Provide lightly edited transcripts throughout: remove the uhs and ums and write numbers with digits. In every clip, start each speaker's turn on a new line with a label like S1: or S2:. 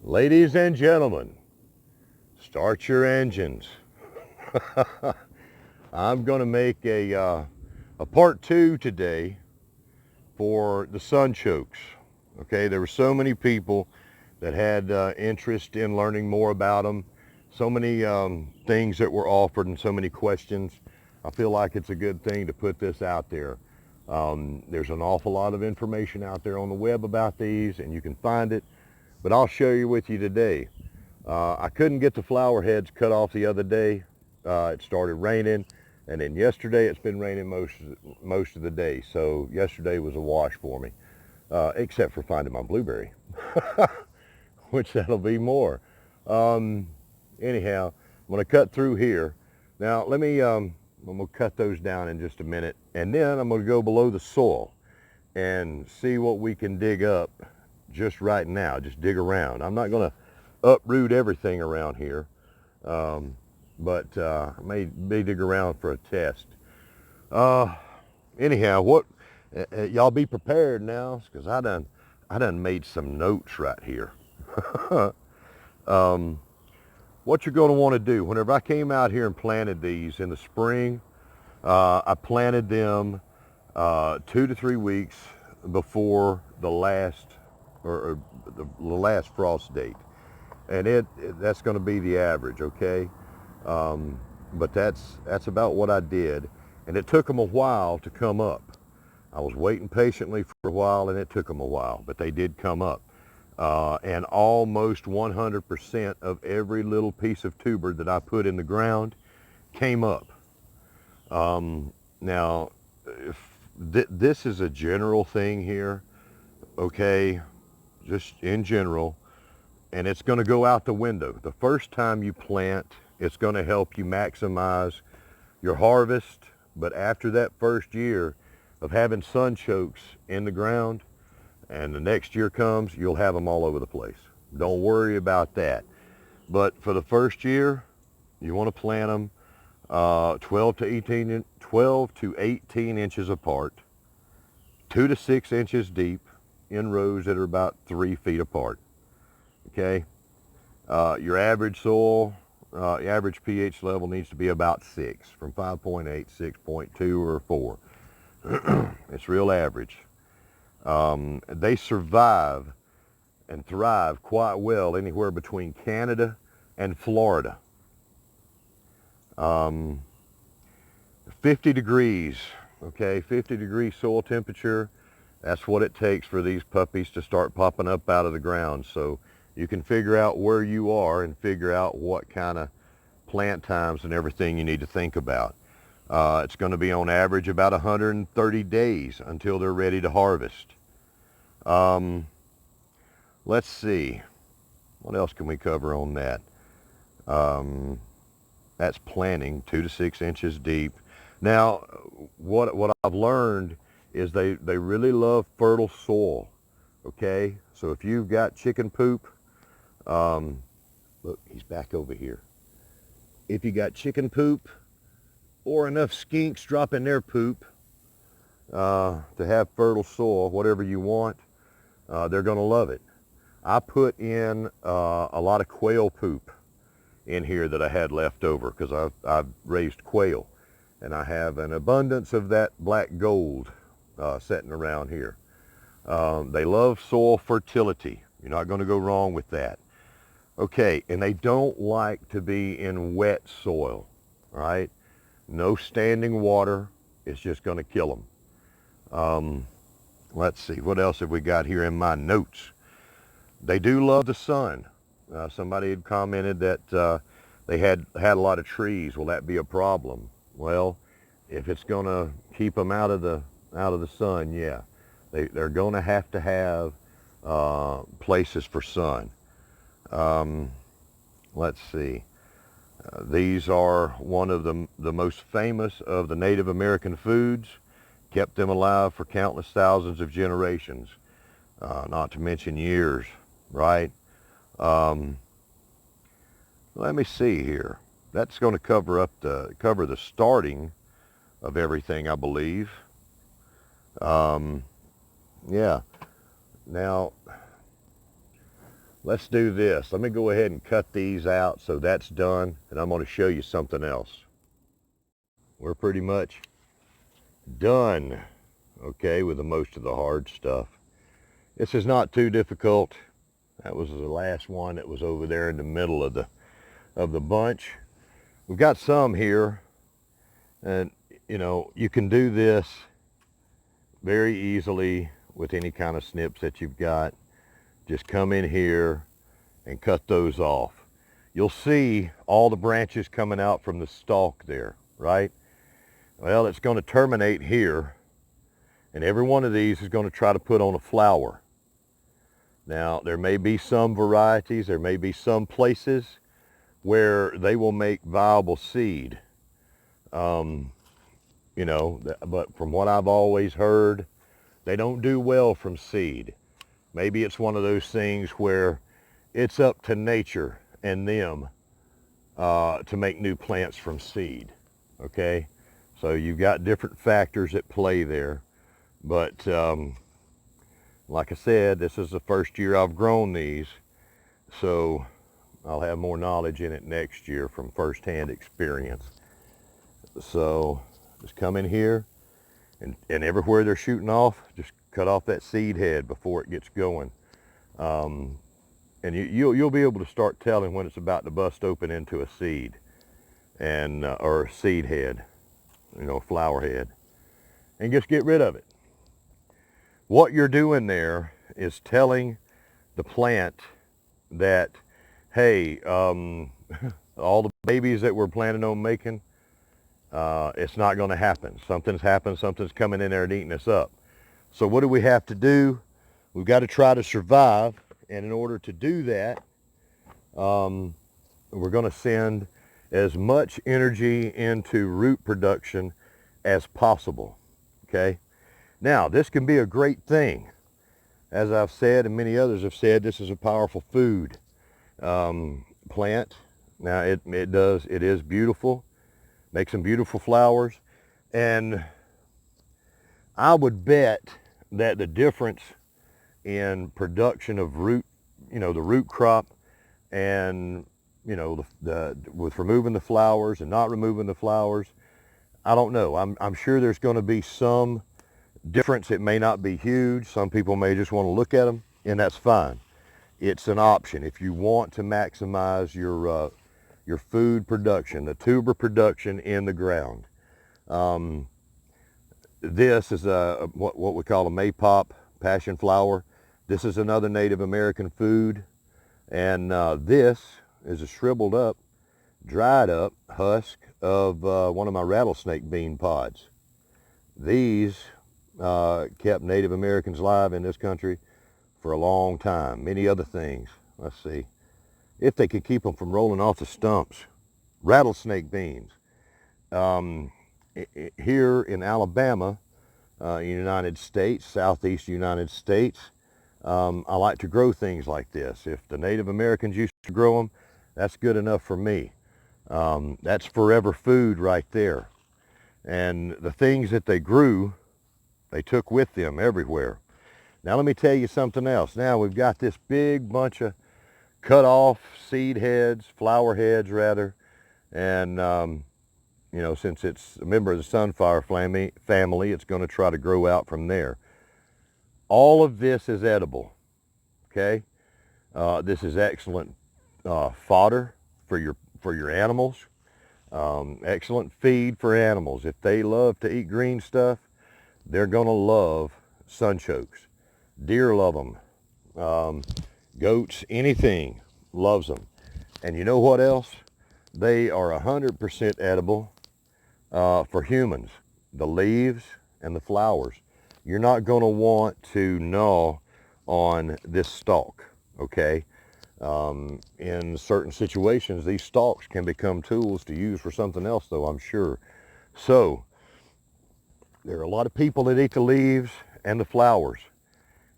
S1: Ladies and gentlemen, start your engines. I'm going to make a part two today for the Sunchokes. Okay, there were so many people that had interest in learning more about them, so many things that were offered and so many questions. I feel like it's a good thing to put this out there. There's an awful lot of information out there on the web about these, and you can find it, but I'll share you with you today. I couldn't get the flower heads cut off the other day. It started raining, and then yesterday it's been raining most of the day, so yesterday was a wash for me, except for finding my blueberry, which that'll be more. Anyhow, I'm going to cut through here. Now let me, I'm going to cut those down in just a minute, and then I'm going to go below the soil and see what we can dig up just right now. Just dig around. I'm not going to uproot everything around here, but I may dig around for a test. Anyhow, y'all be prepared now, because I done made some notes right here. What you're going to want to do, whenever I came out here and planted these in the spring, I planted them 2 to 3 weeks before the last the last frost date, and that's going to be the average, okay? But that's about what I did, and it took them a while to come up. I was waiting patiently for a while, and it took them a while, but they did come up. And almost 100% of every little piece of tuber that I put in the ground came up. Now, this is a general thing here, okay, just in general, and it's going to go out the window. The first time you plant, it's going to help you maximize your harvest, but after that first year of having sunchokes in the ground, and the next year comes, you'll have them all over the place. Don't worry about that. But for the first year, you want to plant them 12 to 18 inches apart, 2 to 6 inches deep, in rows that are about 3 feet apart. Okay? Your average soil, average pH level needs to be about 6, from 5.8, 6.2, or 4. It's real average. They survive and thrive quite well anywhere between Canada and Florida. 50 degrees, okay, 50 degree soil temperature, that's what it takes for these puppies to start popping up out of the ground. So you can figure out where you are and figure out what kind of plant times and everything you need to think about. It's going to be on average about 130 days until they're ready to harvest. Let's see, what else can we cover on that? That's planting 2 to 6 inches deep. Now, what I've learned is they really love fertile soil, okay? So if you've got chicken poop, look, he's back over here. If you got chicken poop, or enough skinks dropping their poop to have fertile soil, whatever you want, they're going to love it. I put in a lot of quail poop in here that I had left over, because I've raised quail, and I have an abundance of that black gold sitting around here. They love soil fertility. You're not going to go wrong with that. Okay, and they don't like to be in wet soil, all right? No standing water, it's just going to kill them. Let's see, what else have we got here in my notes? They do love the sun. Somebody had commented that they had a lot of trees. Will that be a problem? Well, if it's going to keep them out of the sun, yeah. They're going to have places for sun. Let's see. These are one of the most famous of the Native American foods, kept them alive for countless thousands of generations, not to mention years, right? Let me see here. That's going to cover the starting of everything, I believe. Yeah. Now, let's do this. Let me go ahead and cut these out so that's done, and I'm going to show you something else. We're pretty much done, okay, with the most of the hard stuff. This is not too difficult. That was the last one that was over there in the middle of the bunch. We've got some here, and you know, you can do this very easily with any kind of snips that you've got. Just come in here and cut those off. You'll see all the branches coming out from the stalk there, right? Well, it's going to terminate here, and every one of these is going to try to put on a flower. Now, there may be some varieties, there may be some places where they will make viable seed. You know, but from what I've always heard, they don't do well from seed. Maybe it's one of those things where it's up to nature and them to make new plants from seed, okay? So you've got different factors at play there. But like I said, this is the first year I've grown these, so I'll have more knowledge in it next year from firsthand experience. So just come in here and everywhere they're shooting off, just cut off that seed head before it gets going. And you'll be able to start telling when it's about to bust open into a seed, and or a seed head, you know, flower head, and just get rid of it. What you're doing there is telling the plant that, hey, all the babies that we're planning on making, it's not going to happen. Something's happened, something's coming in there and eating us up. So what do we have to do? We've got to try to survive, and in order to do that, we're going to send as much energy into root production as possible, okay? Now, this can be a great thing. As I've said, and many others have said, this is a powerful food plant. Now, it is beautiful, makes some beautiful flowers, and I would bet that the difference in production of root, you know, the root crop, and you know, with removing the flowers and not removing the flowers, I don't know. I'm sure there's going to be some difference. It may not be huge. Some people may just want to look at them, and that's fine. It's an option if you want to maximize your food production, the tuber production in the ground. This is what we call a maypop, passion flower. This is another Native American food, and this is a shriveled up, dried up husk of one of my rattlesnake bean pods. These kept Native Americans alive in this country for a long time. Many other things. Let's see. If they could keep them from rolling off the stumps. Rattlesnake beans. Here in Alabama, United States, southeast United States, I like to grow things like this. If the Native Americans used to grow them, that's good enough for me. That's forever food right there. And the things that they grew, they took with them everywhere. Now let me tell you something else. Now we've got this big bunch of cut off seed heads, flower heads rather, and you know, since it's a member of the sunflower family, it's going to try to grow out from there. All of this is edible, okay? This is excellent fodder for your animals. Excellent feed for animals. If they love to eat green stuff, they're going to love sunchokes. Deer love them. Goats, anything loves them. And you know what else? They are 100% edible for humans. The leaves and the flowers. You're not going to want to gnaw on this stalk, okay? In certain situations, these stalks can become tools to use for something else, though, I'm sure. So, there are a lot of people that eat the leaves and the flowers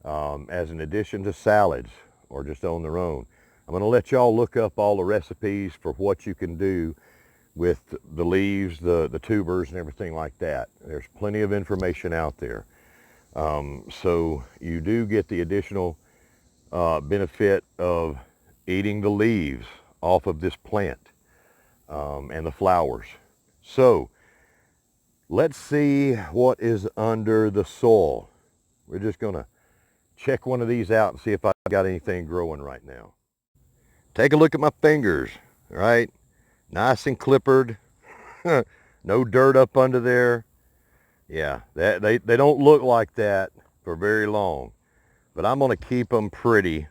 S1: as an addition to salads or just on their own. I'm going to let y'all look up all the recipes for what you can do with the leaves, the tubers, and everything like that. There's plenty of information out there. So you do get the additional benefit of eating the leaves off of this plant and the flowers. So let's see what is under the soil. We're just going to check one of these out and see if I've got anything growing right now. Take a look at my fingers, right? Nice and clippered. No dirt up under there. Yeah, they don't look like that for very long. But I'm going to keep them pretty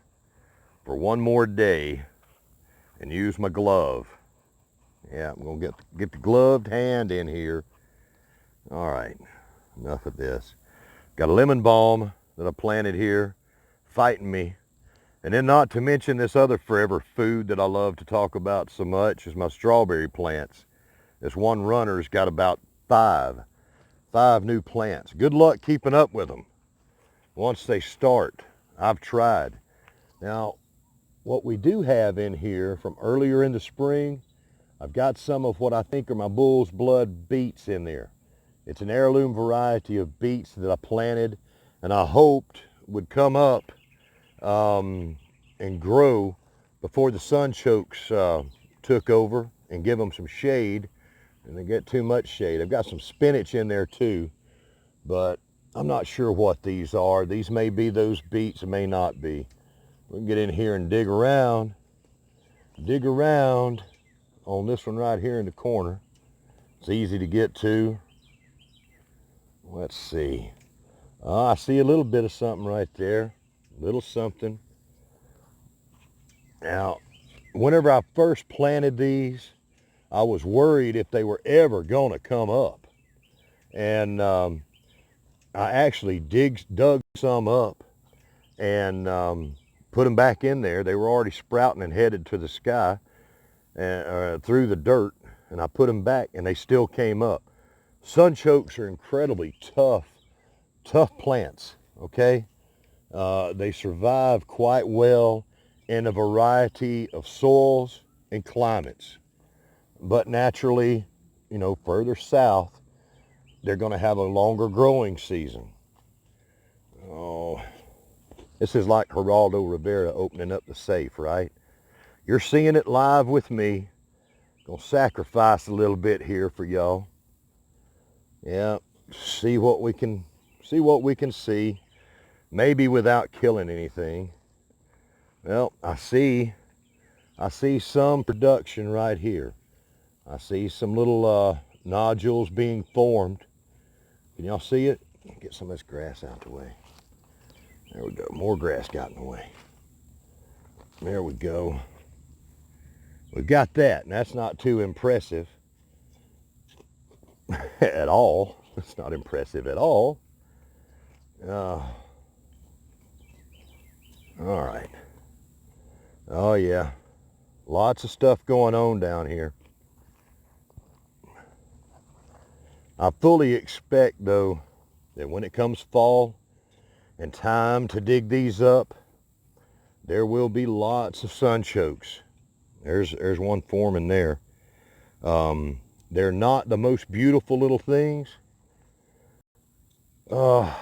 S1: for one more day and use my glove. Yeah, I'm going to get the gloved hand in here. All right, enough of this. Got a lemon balm that I planted here, fighting me. And then not to mention this other forever food that I love to talk about so much is my strawberry plants. This one runner's got about five new plants. Good luck keeping up with them once they start. I've tried. Now, what we do have in here from earlier in the spring, I've got some of what I think are my bull's blood beets in there. It's an heirloom variety of beets that I planted and I hoped would come up and grow before the sunchokes took over and give them some shade, and they get too much shade. I've got some spinach in there too, but I'm not sure what these are. These may be those beets, it may not be. We can get in here and dig around on this one right here in the corner. It's easy to get to. Let's see. I see a little bit of something right there, a little something. Now, whenever I first planted these, I was worried if they were ever going to come up. And I actually dug some up and put them back in there. They were already sprouting and headed to the sky and through the dirt. And I put them back and they still came up. Sunchokes are incredibly tough plants, okay? They survive quite well in a variety of soils and climates. But naturally, you know, further south, they're going to have a longer growing season. Oh, this is like Geraldo Rivera opening up the safe, right? You're seeing it live with me. Gonna sacrifice a little bit here for y'all. Yeah, see what we can see. Maybe without killing anything. Well, I see some production right here. I see some little nodules being formed. Can y'all see it? Get some of this grass out the way. There we go. More grass got in the way. There we go. We've got that, and that's not too impressive at all. It's not impressive at all. All right. Oh yeah, lots of stuff going on down here. I fully expect though that when it comes fall and time to dig these up, there will be lots of sunchokes. There's one forming there. They're not the most beautiful little things. Not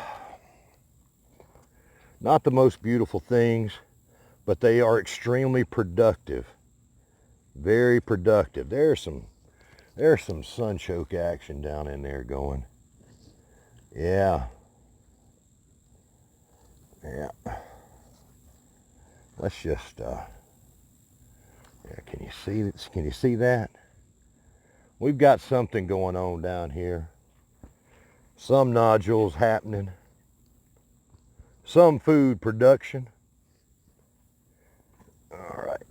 S1: the most beautiful things, but they are extremely productive. Very productive. There's some sunchoke action down in there going. Yeah. Yeah. Let's just yeah, can you see that? We've got something going on down here. Some nodules happening. Some food production. All right.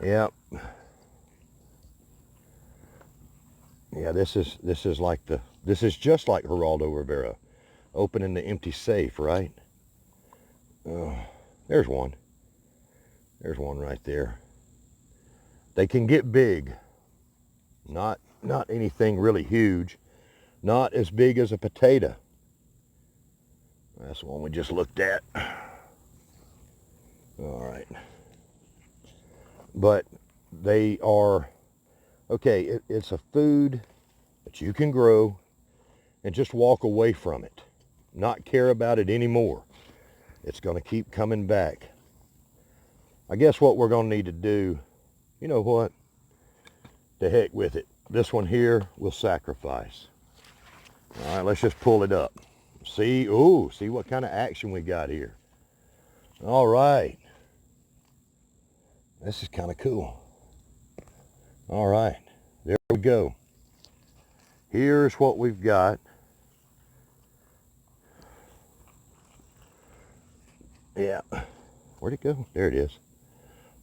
S1: Yep. Yeah, this is just like Geraldo Rivera opening the empty safe, right? There's one. There's one right there. They can get big. Not anything really huge. Not as big as a potato. That's the one we just looked at. All right. But they are, okay, it's a food that you can grow and just walk away from it. Not care about it anymore. it's going to keep coming back. I guess what we're going to need to do, you know what? The heck with it. This one here we'll sacrifice. All right, let's just pull it up. See, ooh, see what kind of action we got here. All right. This is kind of cool. All right, there we go. Here's what we've got. Yeah, where'd it go? There it is.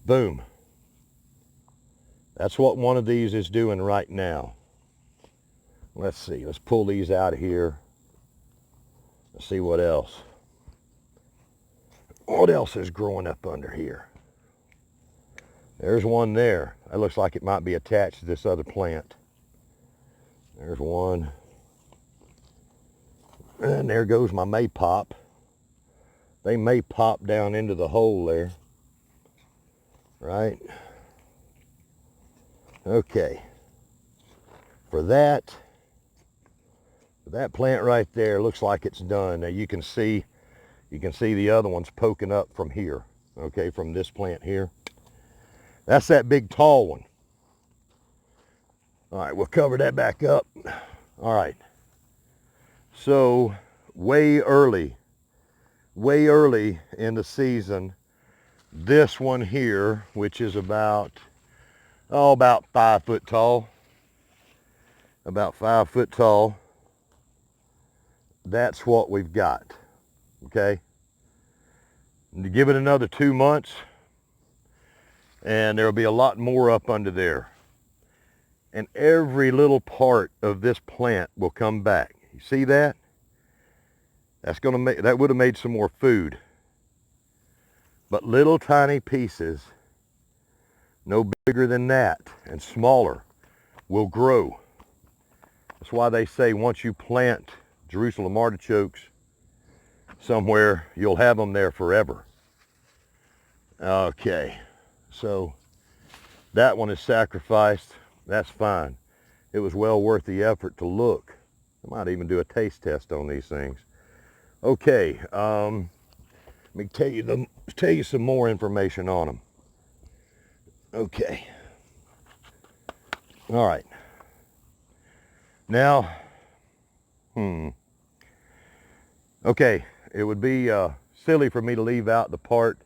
S1: Boom. That's what one of these is doing right now. Let's see, let's pull these out of here. Let's see what else. What else is growing up under here? There's one there. That looks like it might be attached to this other plant. There's one. And there goes my maypop. They may pop down into the hole there. Right? Okay. For that plant right there looks like it's done. Now you can see the other ones poking up from here. Okay, from this plant here. That's that big tall one. All right, we'll cover that back up. All right. So way early in the season, this one here, which is about 5 foot tall, that's what we've got. Okay. And give it another 2 months, and there'll be a lot more up under there. And every little part of this plant will come back. You see that? That would have made some more food. But little tiny pieces, no bigger than that and smaller, will grow. That's why they say once you plant Jerusalem artichokes somewhere, you'll have them there forever. Okay, so that one is sacrificed. That's fine. It was well worth the effort to look. I might even do a taste test on these things. Okay, let me tell you some more information on them. Okay. All right. Now, okay, it would be silly for me to leave out the part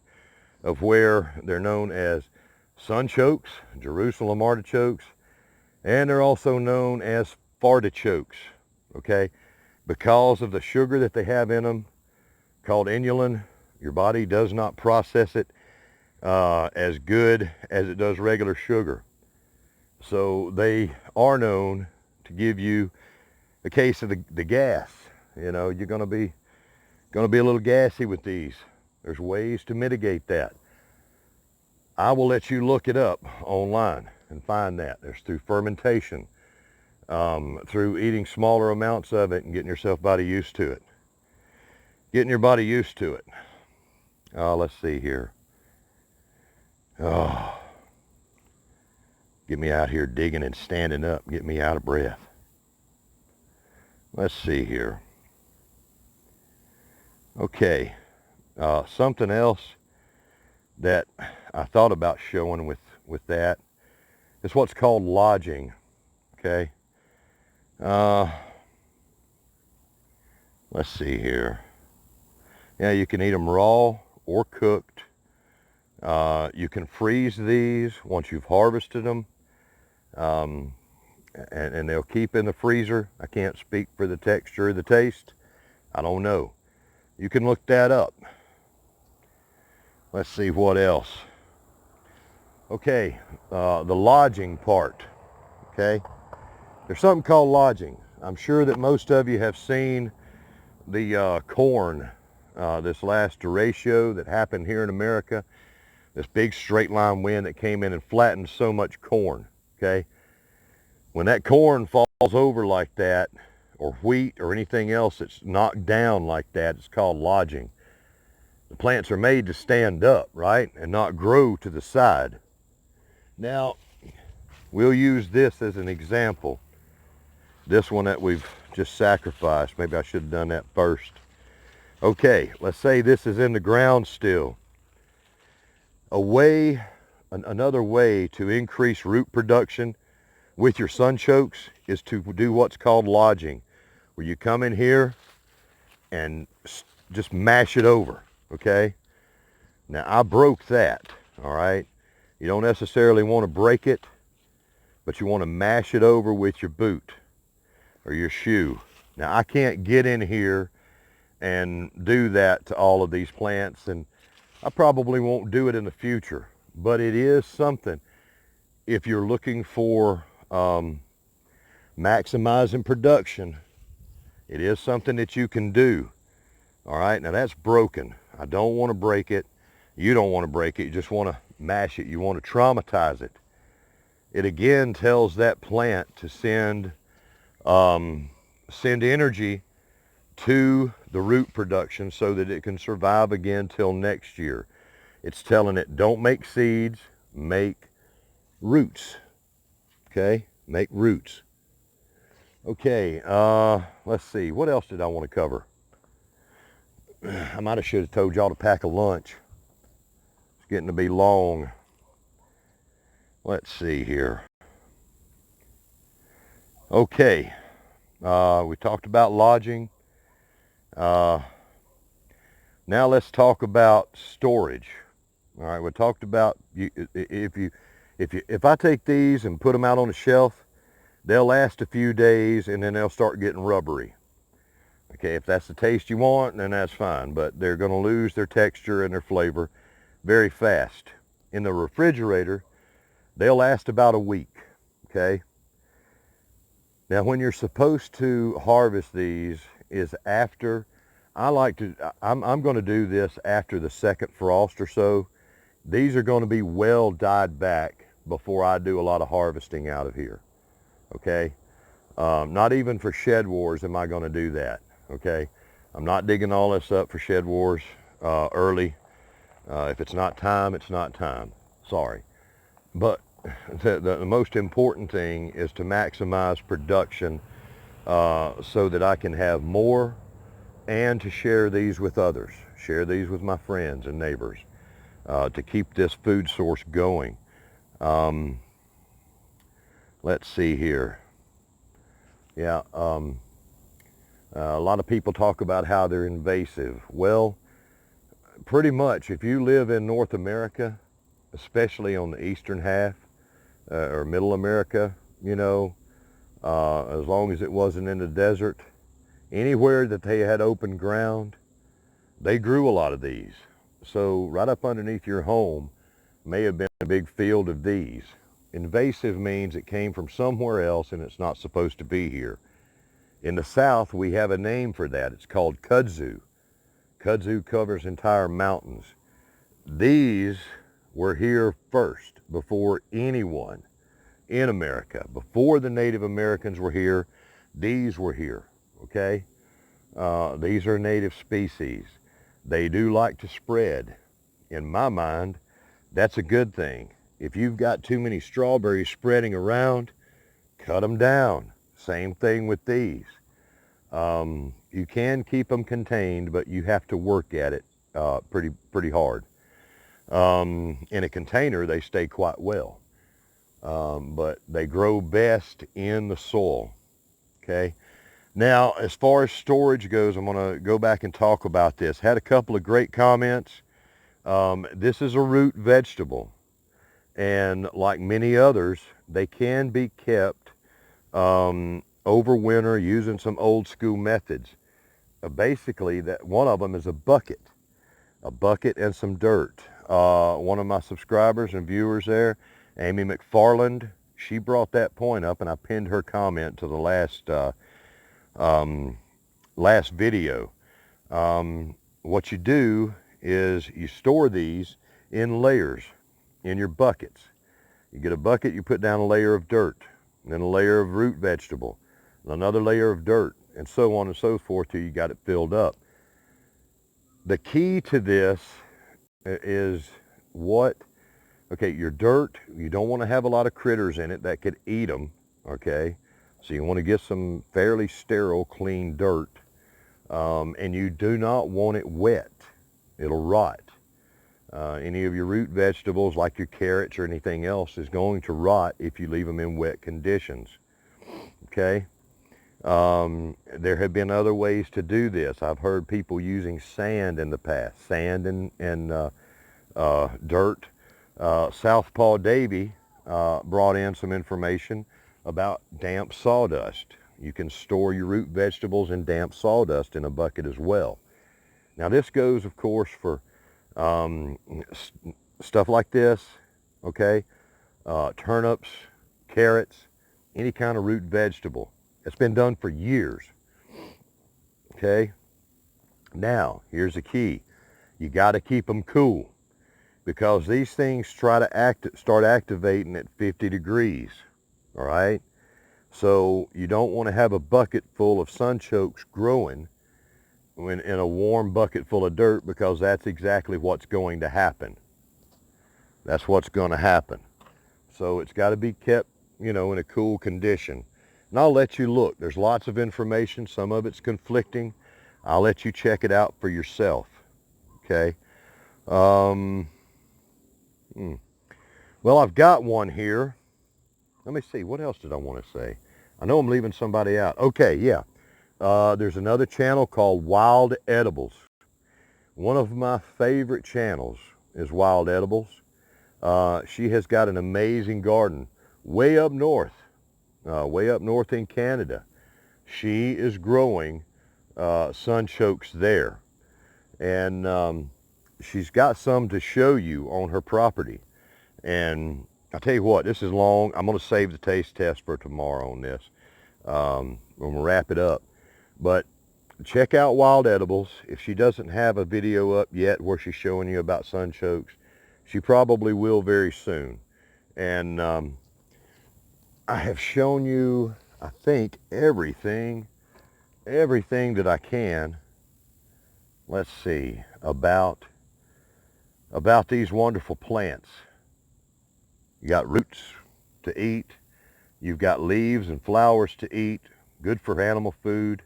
S1: of where they're known as Sunchokes, Jerusalem artichokes, and they're also known as fartichokes, okay? Because of the sugar that they have in them, called inulin, your body does not process it as good as it does regular sugar. So they are known to give you a case of the gas. You know, you're gonna be a little gassy with these. There's ways to mitigate that. I will let you look it up online and find that. There's through fermentation, through eating smaller amounts of it and getting yourself body used to it. Getting your body used to it. Let's see here. Oh, get me out here digging and standing up. Get me out of breath. Let's see here. Okay, something else that I thought about showing with that is what's called lodging. Okay. Let's see here. Yeah, you can eat them raw or cooked. You can freeze these once you've harvested them, and they'll keep in the freezer. I can't speak for the texture or the taste. I don't know. You can look that up. Let's see what else. Okay, the lodging part. Okay, there's something called lodging. I'm sure that most of you have seen the corn, this last derecho that happened here in America. This big straight line wind that came in and flattened so much corn. Okay, when that corn falls over like that, or wheat or anything else that's knocked down like that, it's called lodging. The plants are made to stand up, right, and not grow to the side. Now, we'll use this as an example. This one that we've just sacrificed. Maybe I should have done that first. Okay, let's say this is in the ground still. Another way to increase root production with your sunchokes is to do what's called lodging, where you come in here and just mash it over, okay? Now I broke that, all right? You don't necessarily want to break it, but you want to mash it over with your boot or your shoe. Now I can't get in here and do that to all of these plants, and I probably won't do it in the future, but it is something if you're looking for maximizing production. It is something that you can do. All right, now that's broken. I don't want to break it. You don't want to break it. You just want to mash it. You want to traumatize it. It again tells that plant to send energy to the root production so that it can survive again till next year. It's telling it, don't make seeds, make roots. Okay, make roots. Okay, let's see. What else did I want to cover? I might have should have told y'all to pack a lunch. It's getting to be long. Let's see here. Okay, we talked about lodging. Now let's talk about storage. All right, we talked about if I take these and put them out on the shelf, they'll last a few days and then they'll start getting rubbery. Okay, if that's the taste you want, then that's fine, but they're going to lose their texture and their flavor very fast. In the refrigerator, they'll last about a week, okay? Now, when you're supposed to harvest these is after, I'm going to do this after the second frost or so. These are going to be well dyed back before I do a lot of harvesting out of here, okay? Not even for Shed Wars am I going to do that. Okay, I'm not digging all this up for Shed Wars early. If it's not time, it's not time. Sorry. But the most important thing is to maximize production so that I can have more and to share these with others. Share these with my friends and neighbors to keep this food source going. Let's see here. Yeah. A lot of people talk about how they're invasive. Well, pretty much if you live in North America, especially on the eastern half or middle America, you know, as long as it wasn't in the desert, anywhere that they had open ground, they grew a lot of these. So right up underneath your home may have been a big field of these. Invasive means it came from somewhere else and it's not supposed to be here. In the South, we have a name for that. It's called kudzu. Kudzu covers entire mountains. These were here first before anyone in America. Before the Native Americans were here, these were here, okay? These are native species. They do like to spread. In my mind, that's a good thing. If you've got too many strawberries spreading around, cut them down. Same thing with these. You can keep them contained, but you have to work at it pretty hard. In a container, they stay quite well, but they grow best in the soil, okay? Now, as far as storage goes, I'm going to go back and talk about this. Had a couple of great comments. This is a root vegetable, and like many others, they can be kept over winter using some old school methods. Basically, that one of them is a bucket and some dirt. One of my subscribers and viewers there, Amy McFarland, she brought that point up, and I pinned her comment to the last video. What you do is you store these in layers in your buckets. You get a bucket, you put down a layer of dirt, then a layer of root vegetable, another layer of dirt, and so on and so forth till you got it filled up. The key to this is your dirt, you don't want to have a lot of critters in it that could eat them, okay? So you want to get some fairly sterile, clean dirt. And you do not want it wet. It'll rot. Any of your root vegetables like your carrots or anything else is going to rot if you leave them in wet conditions. Okay? There have been other ways to do this. I've heard people using sand in the past, sand and dirt. Southpaw Davy brought in some information about damp sawdust. You can store your root vegetables in damp sawdust in a bucket as well. Now this goes, of course, for stuff like this, okay? Turnips, carrots, any kind of root vegetable. It's been done for years, okay? Now, here's the key. You got to keep them cool because these things try to start activating at 50 degrees, all right? So you don't want to have a bucket full of sunchokes growing in a warm bucket full of dirt, because that's exactly what's going to happen. That's what's going to happen. So it's got to be kept, you know, in a cool condition. And I'll let you look. There's lots of information. Some of it's conflicting. I'll let you check it out for yourself. Okay. Well, I've got one here. Let me see. What else did I want to say? I know I'm leaving somebody out. Okay, yeah. There's another channel called Wild Edibles. One of my favorite channels is Wild Edibles. She has got an amazing garden way up north in Canada. She is growing sunchokes there. And she's got some to show you on her property. And I'll tell you what, this is long. I'm going to save the taste test for tomorrow on this. I'm going to wrap it up. But check out Wild Edibles. If she doesn't have a video up yet where she's showing you about sunchokes, she probably will very soon. And I have shown you, I think, everything that I can. Let's see, about these wonderful plants. You got roots to eat. You've got leaves and flowers to eat. Good for animal food.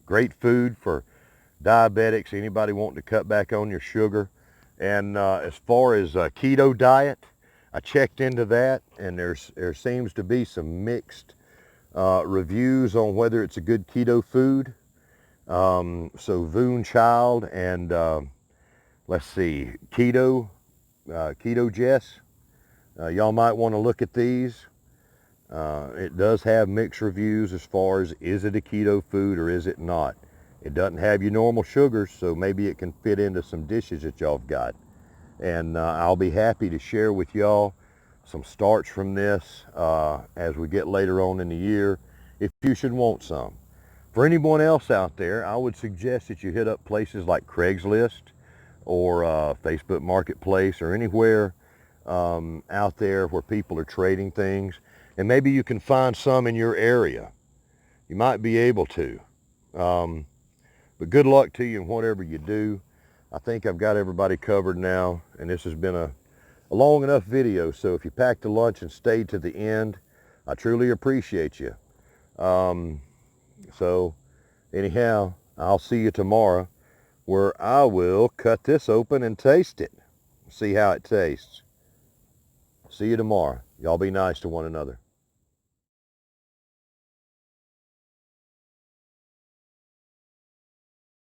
S1: Great food for diabetics, anybody wanting to cut back on your sugar. And as far as a keto diet, I checked into that, and there seems to be some mixed reviews on whether it's a good keto food. So Voon Child and let's see, Keto Jess, y'all might want to look at these. It does have mixed reviews as far as, is it a keto food or is it not? It doesn't have your normal sugars, so maybe it can fit into some dishes that y'all have got. And I'll be happy to share with y'all some starts from this as we get later on in the year, if you should want some. For anyone else out there, I would suggest that you hit up places like Craigslist or Facebook Marketplace or anywhere out there where people are trading things. And maybe you can find some in your area. You might be able to. But good luck to you in whatever you do. I think I've got everybody covered now, and this has been a long enough video. So if you packed a lunch and stayed to the end, I truly appreciate you. So anyhow, I'll see you tomorrow, where I will cut this open and taste it. See how it tastes. See you tomorrow. Y'all be nice to one another.